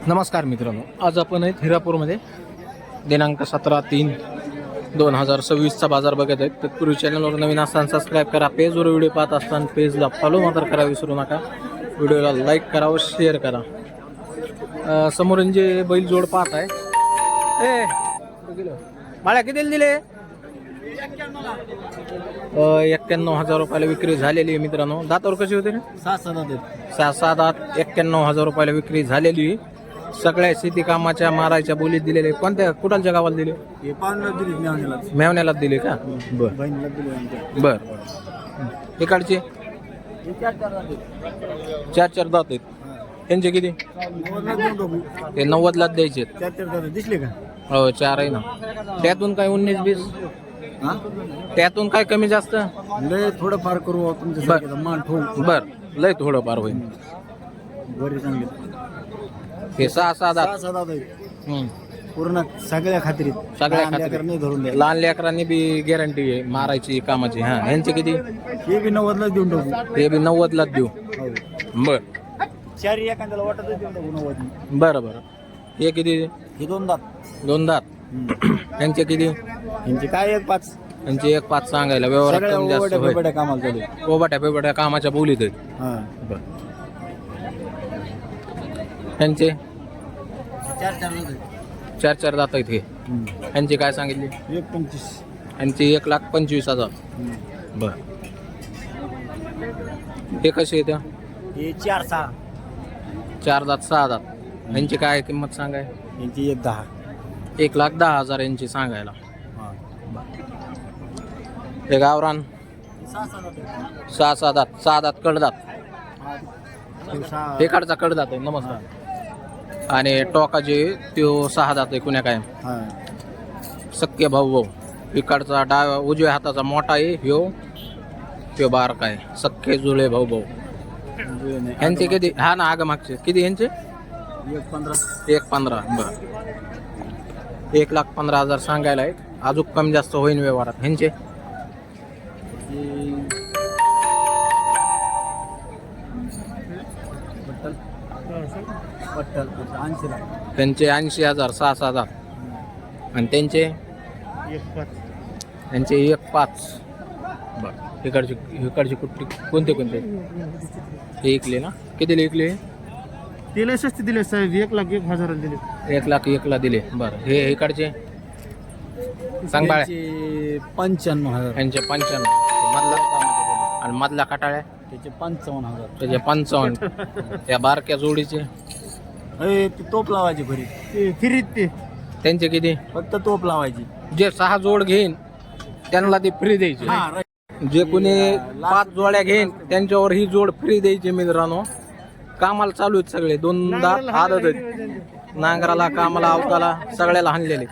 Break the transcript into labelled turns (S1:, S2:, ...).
S1: नमस्कार मित्रांनो, आज आपण आहेत हिरापूरमध्ये दिनांक 17/3/2026 बाजार बघत आहेत. तत्पूर्वी चॅनलवर नवीन असताना सबस्क्राईब करा, पेजवर व्हिडिओ पाहत असताना पेजला फॉलो मात्र करा विसरू नका. व्हिडिओला लाईक करा व शेअर करा. समोरून जे बैल जोड पाहत आहे माळ्या किती दिले? 91,000 रुपयाला विक्री झालेली आहे मित्रांनो. दातावर कशी होते रे? 6 दात 91,000 रुपयाला विक्री झालेली. सगळ्या शेती कामाच्या मारायच्या बोलीत दिलेले. कोणत्या कुठालच्या गावाला दिले? मेवण्याला दिले का? बर बर. इकडचे 4 दात आहेत. त्यांचे किती? ते 90ला द्यायचे.
S2: दिसले का?
S1: हो 4 आहे ना. त्यातून काय 19-20? त्यातून काय कमी जास्त?
S2: लय थोडं फार करू तुमच्या मान ठोक.
S1: बर लय थोडं फार होईल.
S2: बरे चांगले
S1: हे 6 दात
S2: पूर्ण सगळ्या खात्रीत.
S1: सगळ्या खात्रीत
S2: नाही धरून द्या.
S1: लहान लेकरांनी बी गॅरंटी आहे मारायची कामाची. हा यांचे किती?
S2: हे बी 90लाच देऊन टाकू.
S1: हे बी 90लाच देऊ. बर
S2: 4 एखाद्याला वाटत देऊन टाकू 90.
S1: बरं बरं. हे किती?
S2: हे 2 दात.
S1: 2 दात. यांचे किती?
S2: यांचे काय 1-5.
S1: यांचे 1-5 सांगायला व्यवहारात कमी जास्त होईल.
S2: कामाला चालू.
S1: कोबाट्या कामाच्या बोलीत आहेत. बरं. यांचे 4 दात आहेत. हे यांची काय सांगितली?
S2: 1.25.
S1: यांची 1,25,000. बर. हे कसे येतं?
S2: हे 4-6.
S1: 4 दात 6 दात. यांची काय किंमत सांगाय?
S2: यांची 1.10.
S1: 1,10,000 यांची सांगायला. हे गावरान 6 दात 6 दात कडदात. हे काढचा कडदात आहे. नमस्कार. आणि टोकाचे त्यो 6 दात आहे. कुण्या काय सक्के भाऊ. इकडचा उजव्या हाताचा मोठा आहे ह्यो. त्यो बारका आहे. सक्के जुळे भाऊ. यांचे किती? हा ना आग मागचे किती यांचे? 1.15. बर. 1,15,000 सांगायला आहे. अजून कमी जास्त होईल व्यवहारात. ह्यांचे त्यांचे 80,000 6 दात. आणि त्यांचे 1.5. बर. इकडची कुठली कोणते हे इकले ना? कितीला इकले?
S2: तिला स्वस्त दिले साहेब. 1,01,000 दिले.
S1: 1,01,000 दिले. बरं. हे इकडचे सांग बाळ्या.
S2: 95,000.
S1: यांचे 95. मधला आणि मधला काटाळ्या
S2: त्याचे 55,000.
S1: त्याचे 55. त्या बारक्या जोडीचे
S2: ते तोप लावायची फिरीत ते.
S1: त्यांचे किती?
S2: फक्त तोप लावायची.
S1: जे 6 जोड घेईन त्यांना ती फ्री द्यायची. जे कोणी 5 जोड्या घेईन त्यांच्यावर ही जोड फ्री द्यायची मित्रांनो. कामाला चालू आहेत सगळे. 2 दात आदत आहेत. नांगराला कामाला अवकाला सगळ्याला हाणलेले.